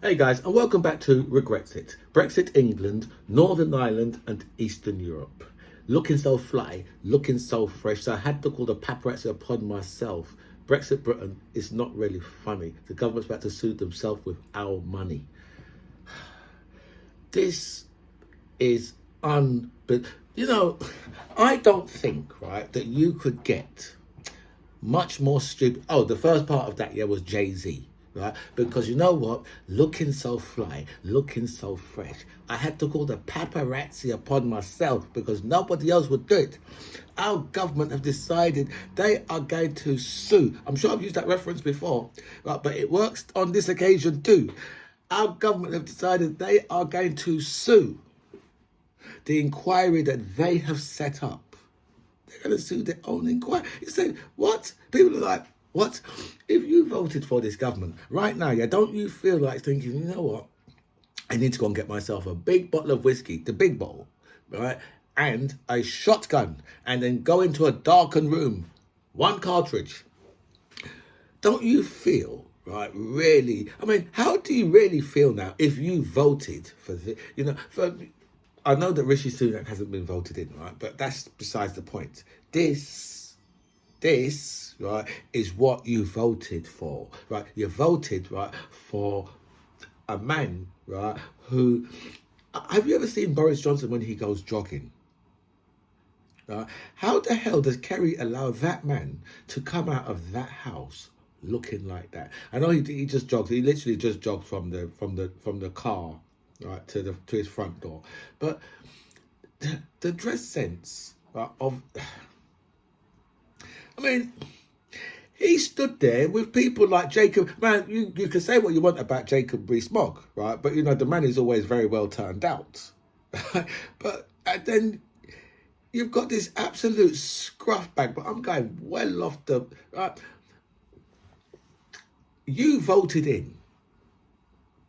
Hey guys, and welcome back to Brexit. Brexit England, Northern Ireland, and Eastern Europe. Looking so fly, looking so fresh. So I had to call the paparazzi upon myself. Brexit Britain is not really funny. The government's about to suit themselves with our money. This is I don't think, right, that you could get much more stupid. Oh, the first part of that, was Jay-Z, right? Because you know what? Looking so fly, looking so fresh. I had to call the paparazzi upon myself because nobody else would do it. Our government have decided they are going to sue. I'm sure I've used that reference before, right? But it works on this occasion too. Our government have decided they are going to sue the inquiry that they have set up. They're going to sue their own inquiry. You say, what? People are like, what? If you voted for this government right now, don't you feel like thinking, you know what? I need to go and get myself a big bottle of whiskey, the big bottle, right? And a shotgun, and then go into a darkened room, one cartridge. Don't you feel, right, really? I mean, how do you really feel now if you voted for the, I know that Rishi Sunak hasn't been voted in, right? But that's besides the point. This, right, is what you voted for, right? You voted, right, for a man, right, who... Have you ever seen Boris Johnson when he goes jogging? How the hell does Kerry allow that man to come out of that house looking like that? I know he just jogs. He literally just jogged from the car, right, to his front door. But the dress sense, right, of, I mean, he stood there with people like Jacob. Man, you can say what you want about Jacob Rees-Mogg, right? But the man is always very well turned out. But and then you've got this absolute scruff bag. But I'm going well off the. You voted in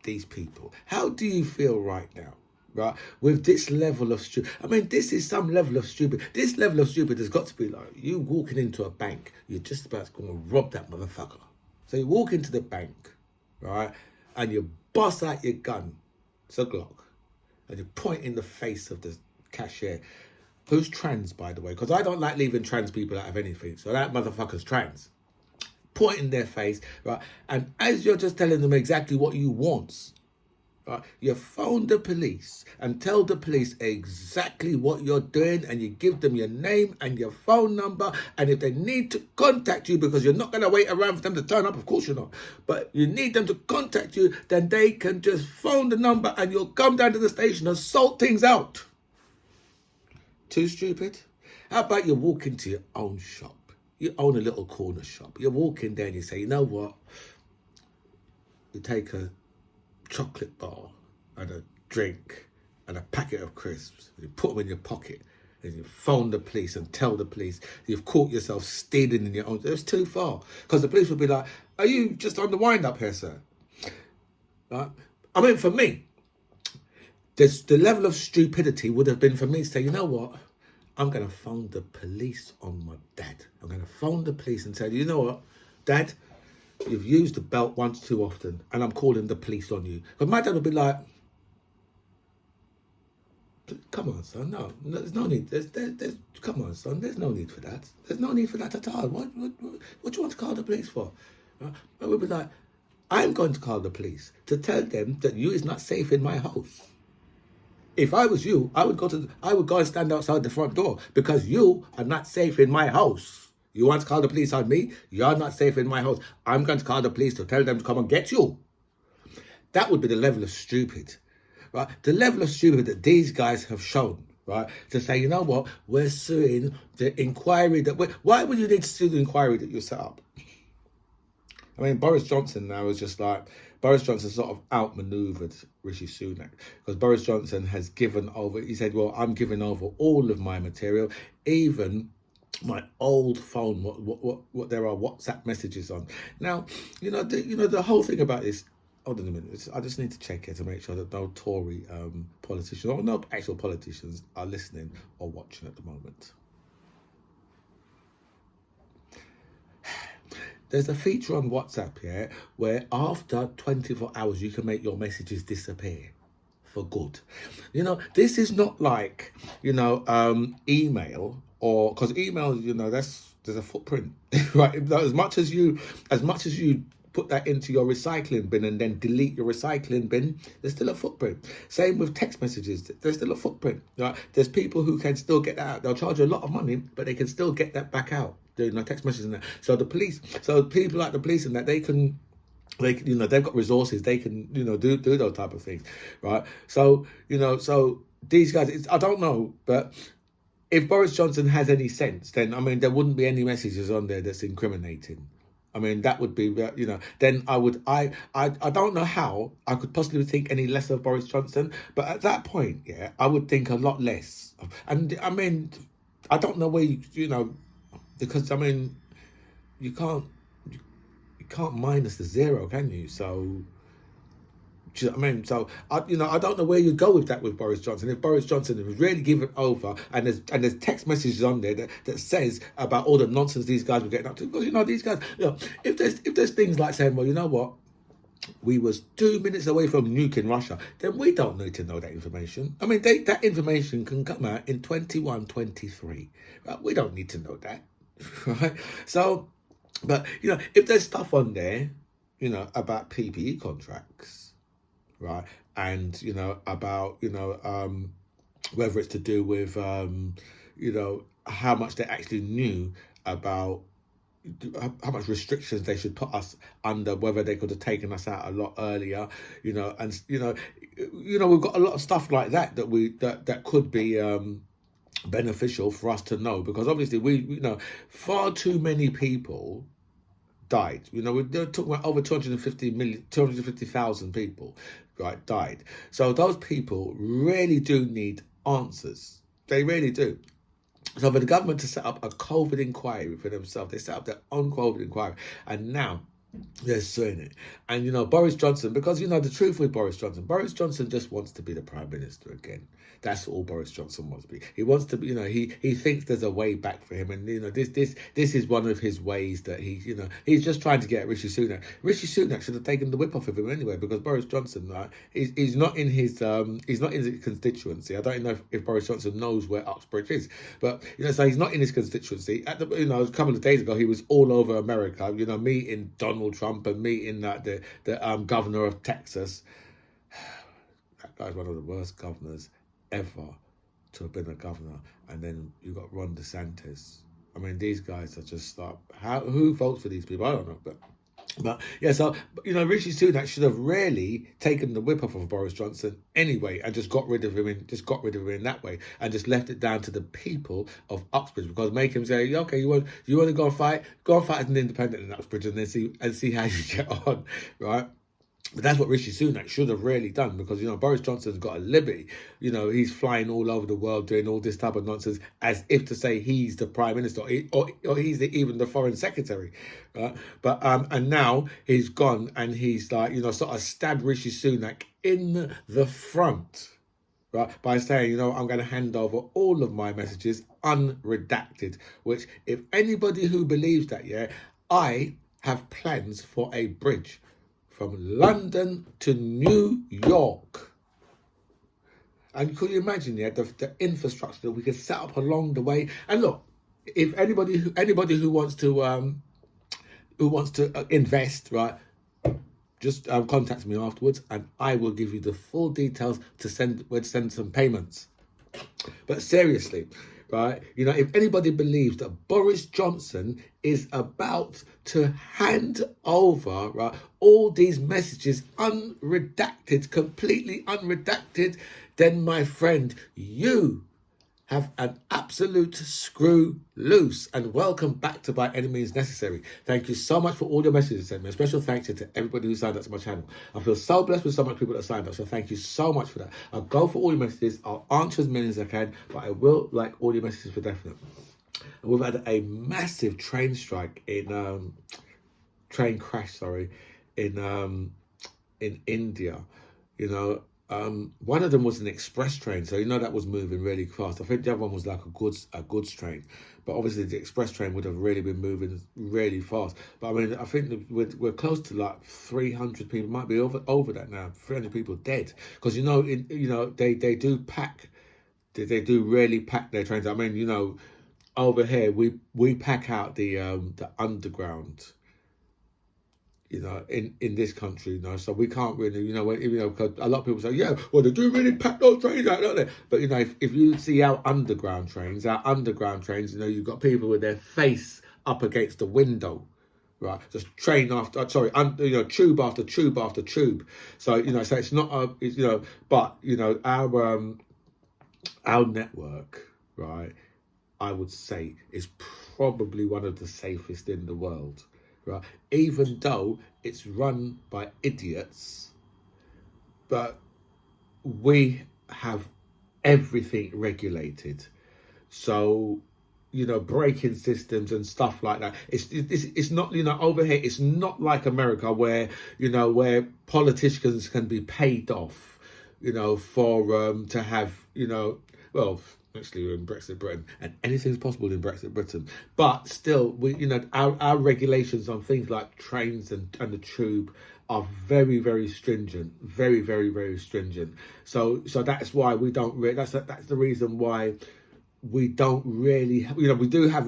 these people. How do you feel right now? Right, with this level of stupid. I mean, this is some level of stupid. This level of stupid has got to be like you walking into a bank. You're just about to go and rob that motherfucker. So you walk into the bank, right, and you bust out your gun. It's a Glock, and you point in the face of the cashier, who's trans, by the way, because I don't like leaving trans people out of anything. So that motherfucker's trans. Point in their face, right, and as you're just telling them exactly what you want. Right, you phone the police and tell the police exactly what you're doing, and you give them your name and your phone number, and if they need to contact you, because you're not going to wait around for them to turn up, of course you're not, but you need them to contact you, then they can just phone the number and you'll come down to the station and sort things out. Too stupid? How about you walk into your own shop? You own a little corner shop. You walk in there and you say, you know what? You take a chocolate bar and a drink and a packet of crisps. You put them in your pocket and you phone the police and tell the police you've caught yourself stealing in your own. It's too far, because the police would be like, are you just on the wind up here, sir? Right? I mean, for me, the level of stupidity would have been for me to say, you know what? I'm going to phone the police on my dad. I'm going to phone the police and say, you know what, Dad? You've used the belt once too often, and I'm calling the police on you. But my dad would be like, come on, son, no, there's no need. Come on, son, there's no need for that. There's no need for that at all. What do you want to call the police for? I would be like, I'm going to call the police to tell them that you is not safe in my house. If I was you, I would go and stand outside the front door, because you are not safe in my house. You want to call the police on me? You're not safe in my house. I'm going to call the police to tell them to come and get you. That would be the level of stupid, right? The level of stupid that these guys have shown, right? To say, you know what? We're suing the inquiry why would you need to sue the inquiry that you set up? I mean, Boris Johnson now is just like, Boris Johnson sort of outmaneuvered Rishi Sunak, because Boris Johnson has given over, he said, well, I'm giving over all of my material, even my old phone, what there are WhatsApp messages on. Now, the whole thing about this, hold on a minute, I just need to check it to make sure that no Tory politicians, or no actual politicians, are listening or watching at the moment. There's a feature on WhatsApp, yeah, where after 24 hours you can make your messages disappear for good. You know, this is not like, email, or because email, there's a footprint, right? As much as you put that into your recycling bin and then delete your recycling bin, there's still a footprint. Same with text messages, there's still a footprint, right? There's people who can still get that out. They'll charge you a lot of money, but they can still get that back out, doing the text messages and that. So people like the police and that, they've got resources, they can, do those type of things, right? So these guys, I don't know, but if Boris Johnson has any sense, then there wouldn't be any messages on there that's incriminating. That would be, then I don't know how I could possibly think any less of Boris Johnson, but at that point, yeah, I would think a lot less. And I don't know where because you can't minus the zero, can you? So, do you know what I mean? So I don't know where you go with that with Boris Johnson. If Boris Johnson was really given over, and there's text messages on there that says about all the nonsense these guys were getting up to, because these guys, if there's things like saying, well, you know what, we was 2 minutes away from nuking Russia, then we don't need to know that information. That information can come out in 21-23. Right? We don't need to know that, right? So, but if there's stuff on there, about PPE contracts, right, and about whether it's to do with how much they actually knew about how much restrictions they should put us under, whether they could have taken us out a lot earlier, we've got a lot of stuff like that that could be beneficial for us to know, because obviously we far too many people died. We're talking about over 250,000 people, right, died. So those people really do need answers. They really do. So for the government to set up a COVID inquiry for themselves, they set up their own COVID inquiry, and now they're suing it. And Boris Johnson, because the truth with Boris Johnson just wants to be the Prime Minister again. That's all Boris Johnson wants to be. He wants to be, he thinks there's a way back for him, and this is one of his ways that he's just trying to get at Rishi Sunak. Rishi Sunak should have taken the whip off of him anyway, because Boris Johnson, he's not in his constituency. I don't know if Boris Johnson knows where Uxbridge is, but so he's not in his constituency. At the a couple of days ago, he was all over America, meeting Donald Trump and meeting the governor of Texas. That guy's one of the worst governors ever to have been a governor. And then you got Ron DeSantis. These guys are just like, who votes for these people? I don't know, but yeah, so Rishi Sunak should have really taken the whip off of Boris Johnson anyway, and just got rid of him in that way, and just left it down to the people of Uxbridge, because make him say, okay, you want to go and fight as an independent in Uxbridge, and then see how you get on, right? But that's what Rishi Sunak should have really done, because Boris Johnson's got a liberty. He's flying all over the world doing all this type of nonsense, as if to say he's the Prime Minister, or he's even the Foreign Secretary, right? But and now he's gone and he's like sort of stabbed Rishi Sunak in the front, right, by saying I'm going to hand over all of my messages unredacted. Which, if anybody who believes that, I have plans for a bridge from London to New York. And could you imagine, the infrastructure that we could set up along the way? And look, if anybody who wants to invest, right, just contact me afterwards, and I will give you the full details to send some payments. But seriously, right, if anybody believes that Boris Johnson is about to hand over, right, all these messages unredacted, completely unredacted, then my friend, you have an absolute screw loose. And welcome back to By Any Means Necessary. Thank you so much for all your messages sent me. A special thanks to everybody who signed up to my channel. I feel so blessed with so much people that signed up, so thank you so much for that. I'll go for all your messages. I'll answer as many as I can, but I will like all your messages for definite. And we've had a massive train strike train crash in India. one of them was an express train, so that was moving really fast. I think the other one was like a goods train, but obviously the express train would have really been moving really fast. But I mean, I think that we're close to like 300 people, might be over that now. 300 people dead because they do pack, they do really pack their trains. I mean, over here we pack out the underground, in this country, so we can't really, because a lot of people say, yeah, well, they do really pack those trains out, don't they? But, if you see our underground trains, you've got people with their face up against the window, right? Just train after, tube after tube after tube. So, so it's not, but, our network, right, I would say is probably one of the safest in the world. Right, even though it's run by idiots, but we have everything regulated. So, braking systems and stuff like that. It's not, over here. It's not like America where where politicians can be paid off, for to have well. Actually, we're in Brexit Britain, and anything's possible in Brexit Britain. But still, our regulations on things like trains and the tube are very, very stringent, very, very, very stringent. So that's why we don't. That's the reason why we don't really. We do have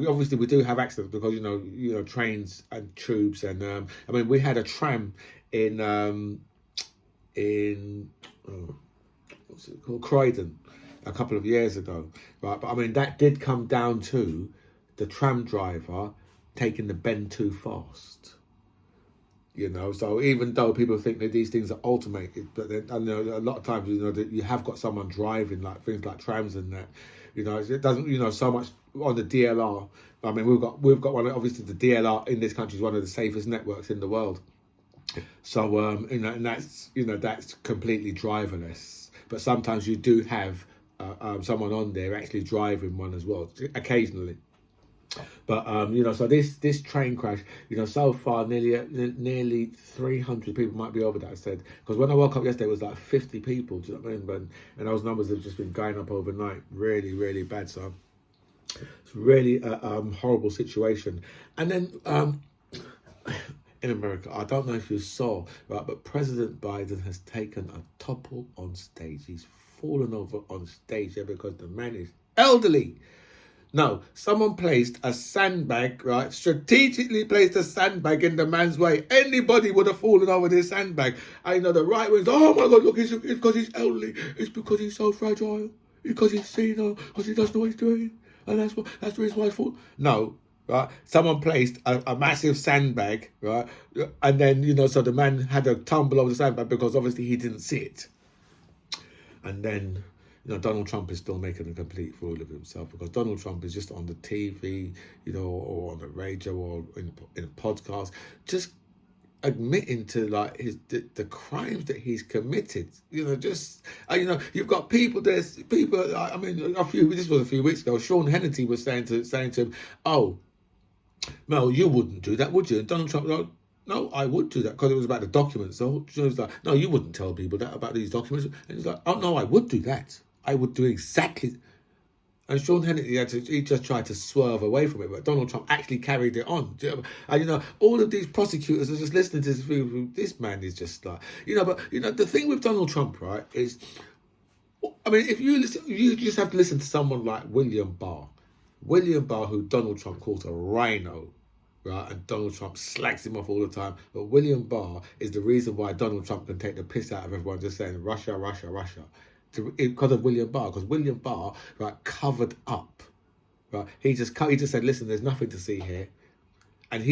accidents because trains and tubes, and I mean we had a tram in what's it called, Croydon, a couple of years ago, right? But I mean, that did come down to the tram driver taking the bend too fast. So even though people think that these things are automated, but then a lot of times that you have got someone driving like things like trams and that. It doesn't so much on the DLR. I mean, we've got one. Obviously, the DLR in this country is one of the safest networks in the world. So and that's completely driverless. But sometimes you do have someone on there actually driving one as well, occasionally. But so this train crash, so far nearly 300 people might be over that. I said, because when I woke up yesterday, it was like 50 people. Do you know what I mean? And those numbers have just been going up overnight, really, really bad. So it's really a horrible situation. And then in America, I don't know if you saw, right, but President Biden has taken a topple on stage. He's fallen over on stage because the man is elderly. No, someone placed a sandbag, right? Strategically placed a sandbag in the man's way. Anybody would have fallen over this sandbag. I know the right wing's, oh my God, look, it's because he's elderly. It's because he's so fragile. Because he's senile. Because he doesn't know what he's doing. And that's the reason why he's fallen. No, right? Someone placed a massive sandbag, right? And then, so the man had a tumble over the sandbag because obviously he didn't see it. And then, Donald Trump is still making a complete fool of himself because Donald Trump is just on the TV, or on the radio or in a podcast, just admitting to like the crimes that he's committed. You've got people. There's people. I mean, this was a few weeks ago. Sean Hannity was saying to him, "Oh, Mel, you wouldn't do that, would you?" And Donald Trump, no, I would do that because it was about the documents. So he was like, no, you wouldn't tell people that about these documents. And he's like, oh, no, I would do that. I would do exactly. And Sean Hannity, he just tried to swerve away from it, but Donald Trump actually carried it on. And, all of these prosecutors are just listening to this man is just like, but, the thing with Donald Trump, right, is, I mean, if you listen, you just have to listen to someone like William Barr, who Donald Trump calls a rhino. Right, and Donald Trump slacks him off all the time. But William Barr is the reason why Donald Trump can take the piss out of everyone just saying Russia, Russia, Russia. Because of William Barr. Because William Barr, right, covered up. Right, he just said, listen, there's nothing to see here. And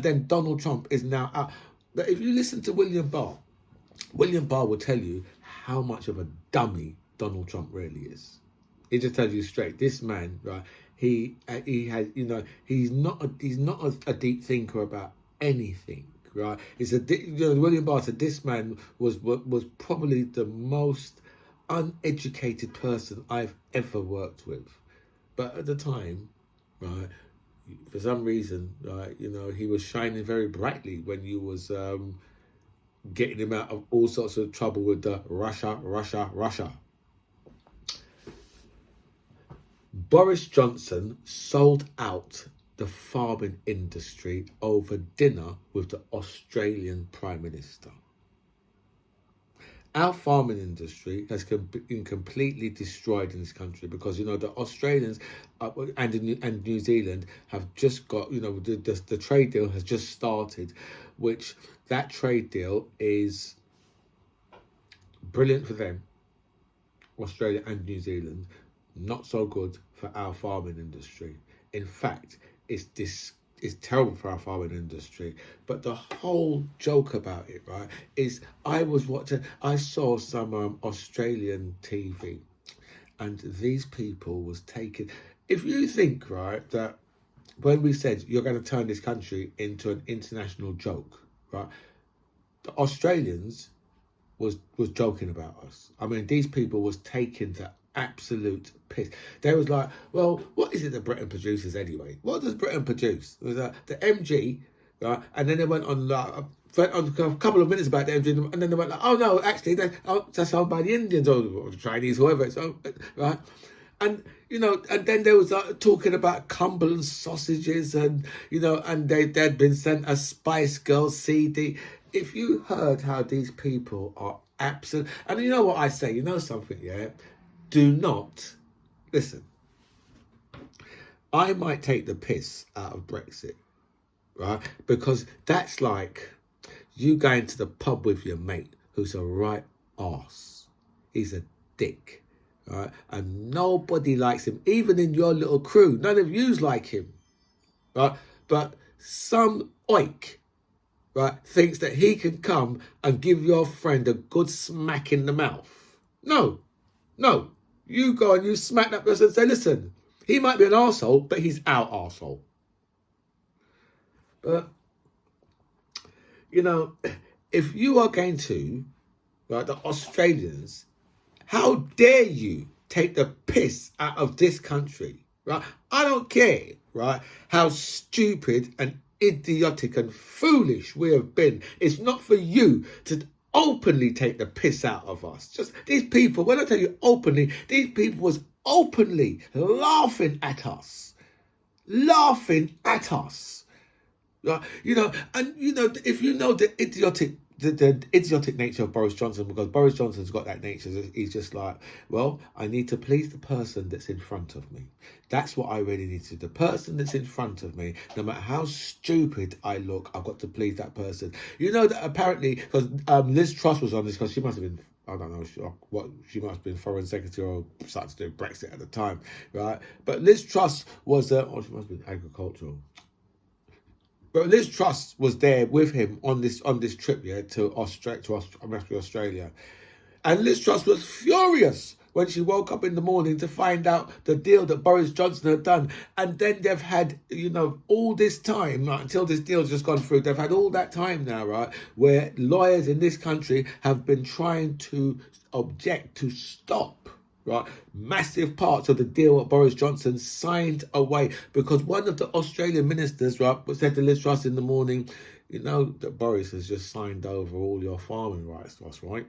then Donald Trump is now out. But if you listen to William Barr will tell you how much of a dummy Donald Trump really is. He just tells you straight, this man, right, he has, he's not a deep thinker about anything, right? William Barr said this man was probably the most uneducated person I've ever worked with. But at the time, right, for some reason, right, he was shining very brightly when you was getting him out of all sorts of trouble with the Russia. Boris Johnson sold out the farming industry over dinner with the Australian Prime Minister. Our farming industry has been completely destroyed in this country because, you know, the Australians and New Zealand have just got, you know, the trade deal has just started, which that trade deal is brilliant for them, Australia and New Zealand, not so good for our farming industry. In fact, it's terrible for our farming industry. But the whole joke about it, right, is I saw some Australian TV, and these people was taking, if you think, right, that when we said you're going to turn this country into an international joke, right, the Australians was joking about us. I mean, these people was taking the absolute piss. They was like, well, what is it that Britain produces anyway? What does Britain produce? It was the MG, right? And then they went on a couple of minutes about the MG, and then they went like, oh no, actually, that's owned by the Indians or the Chinese, whoever it's owned, right? And, you know, and then they was talking about Cumberland sausages, and, you know, and they'd been sent a Spice Girls CD. If you heard how these people are absolute, and you know what I say, you know something, yeah? Do not, listen, I might take the piss out of Brexit, right? Because that's like you going to the pub with your mate who's a right arse. He's a dick, right? And nobody likes him, even in your little crew. None of yous like him, right? But some oik, right, thinks that he can come and give your friend a good smack in the mouth. No. You go and you smack that person and say, listen, he might be an arsehole, but he's our arsehole. But, you know, if you are going to, right, the Australians, how dare you take the piss out of this country, right? I don't care, right, how stupid and idiotic and foolish we have been. It's not for you to openly take the piss out of us. Just these people, when I tell you openly, these people was openly laughing at us. You know, and you know, if you know the idiotic nature of Boris Johnson, because Boris Johnson's got that nature, he's just like, well, I need to please the person that's in front of me. That's what I really need to do. The person that's in front of me, no matter how stupid I look, I've got to please that person. You know that apparently, because Liz Truss was on this, because she must have been, I don't know she must have been foreign secretary or started to do Brexit at the time, right? But Liz Truss was, or she must have been agricultural. But Liz Truss was there with him on this trip, yeah, to Australia. And Liz Truss was furious when she woke up in the morning to find out the deal that Boris Johnson had done. And then they've had, you know, all this time, right, until this deal's just gone through, they've had all that time now, right, where lawyers in this country have been trying to object to stop, right, massive parts of the deal that Boris Johnson signed away, because one of the Australian ministers, right, said to Liz Truss in the morning, you know that Boris has just signed over all your farming rights to us, right?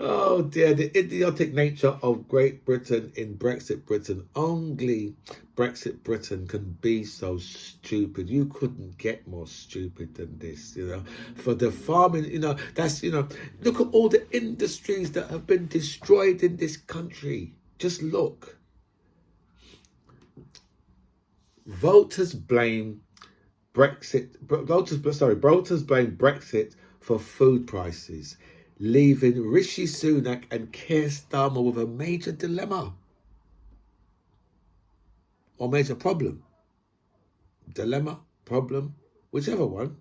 Oh dear, the idiotic nature of Great Britain in Brexit Britain. Only Brexit Britain can be so stupid. You couldn't get more stupid than this, you know. For the farming, you know, that's, you know, look at all the industries that have been destroyed in this country. Just look. Voters blame Voters blame Brexit for food prices, leaving Rishi Sunak and Keir Starmer with a major dilemma or major problem. Dilemma, problem, whichever one.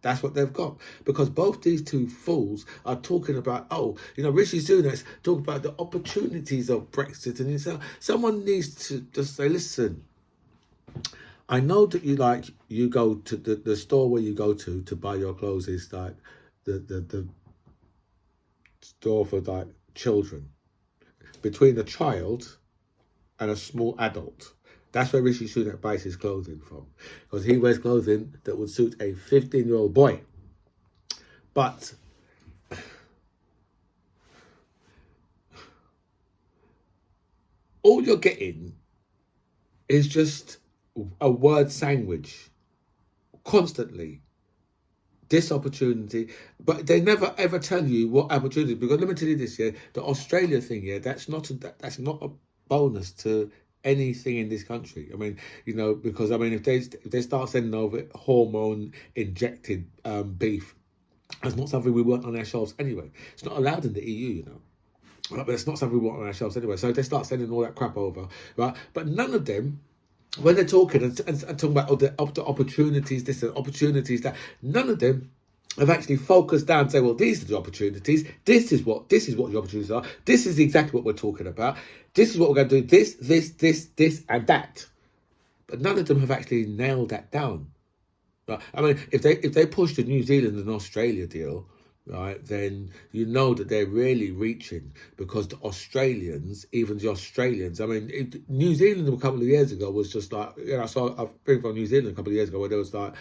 That's what they've got. Because both these two fools are talking about, oh, you know, Rishi Sunak's talking about the opportunities of Brexit. And so someone needs to just say, listen, I know that you go to the store where you go to buy your clothes is like the store for like children. Between a child and a small adult, That's where Rishi Sunak buys his clothing from, because he wears clothing that would suit a 15-year-old boy. But all you're getting is just a word sandwich constantly. This opportunity, but they never ever tell you what opportunity. Because let me tell you this, yeah, the Australia thing, yeah, that's not a bonus to anything in this country. I mean, you know, because I mean, if they start sending over hormone injected beef, that's not something we want on our shelves anyway. It's not allowed in the EU, you know. Right, but it's not something we want on our shelves anyway. So if they start sending all that crap over, right? But none of them, when they're talking and talking about all the opportunities, this and opportunities that, none of them have actually focused down and say, well, these are the opportunities. This is what the opportunities are. This is exactly what we're talking about. This is what we're going to do. This, and that. But none of them have actually nailed that down. Right? I mean, if they push the New Zealand and Australia deal, right, then you know that they're really reaching, because the Australians, I mean, New Zealand a couple of years ago was just like, you know, I saw a thing from New Zealand a couple of years ago where there was like,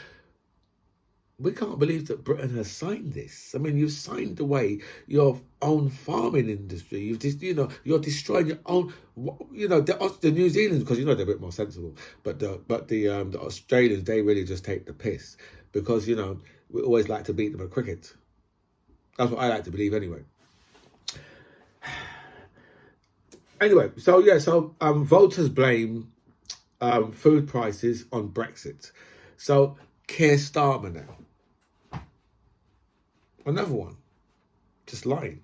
we can't believe that Britain has signed this. I mean, you've signed away your own farming industry. You've just, you know, you're destroying your own. You know, the New Zealanders, because you know they're a bit more sensible, but the Australians, they really just take the piss, because you know we always like to beat them at cricket. That's what I like to believe, anyway. Anyway, so voters blame food prices on Brexit. So Keir Starmer now. Another one. Just lying.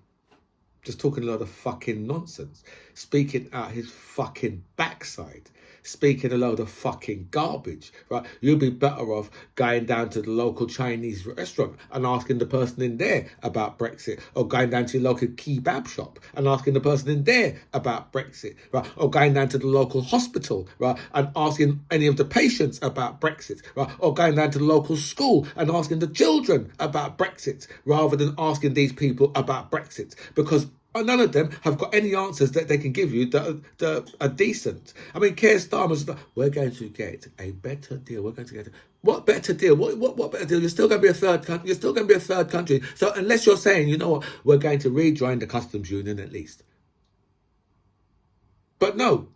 Just talking a lot of fucking nonsense. Speaking out his fucking backside. Speaking a load of fucking garbage, right? You'd be better off going down to the local Chinese restaurant and asking the person in there about Brexit, or going down to your local kebab shop and asking the person in there about Brexit, right? Or going down to the local hospital, right, and asking any of the patients about Brexit, right? Or going down to the local school and asking the children about Brexit, rather than asking these people about Brexit, because none of them have got any answers that they can give you that are decent. I mean, Keir Starmer's like, we're going to get a better deal. We're going to get what better deal? What better deal? You're still going to be a third country. You're still going to be a third country. So unless you're saying, you know what, we're going to rejoin the customs union at least. But no.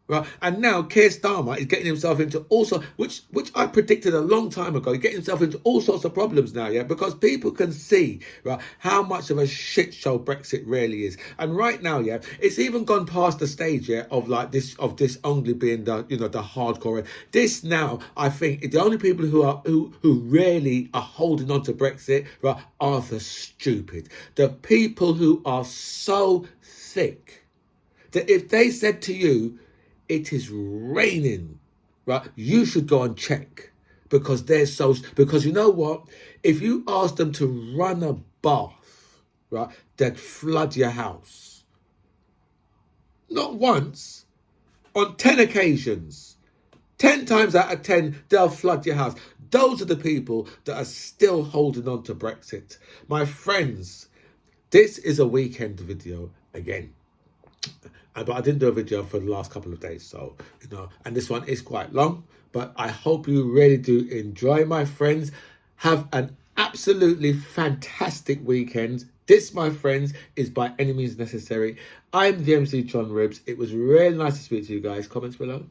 Right, and now Keir Starmer is getting himself into also, which I predicted a long time ago. He's getting himself into all sorts of problems now, yeah, because people can see, right, how much of a shit show Brexit really is. And right now, yeah, it's even gone past the stage, yeah, of this only being the, you know, the hardcore. This now, I think the only people who really are holding on to Brexit, right, are the stupid, the people who are so thick that if they said to you, it is raining, right, you should go and check, because because you know what? If you ask them to run a bath, right, they'd flood your house. Not once, on 10 occasions. 10 times out of 10, they'll flood your house. Those are the people that are still holding on to Brexit. My friends, this is a weekend video again. But I didn't do a video for the last couple of days, so, you know, and this one is quite long, but I hope you really do enjoy, my friends. Have an absolutely fantastic weekend. This, my friends, is By Any Means Necessary. I'm the MC John Ribs. It was really nice to speak to you guys. Comments below.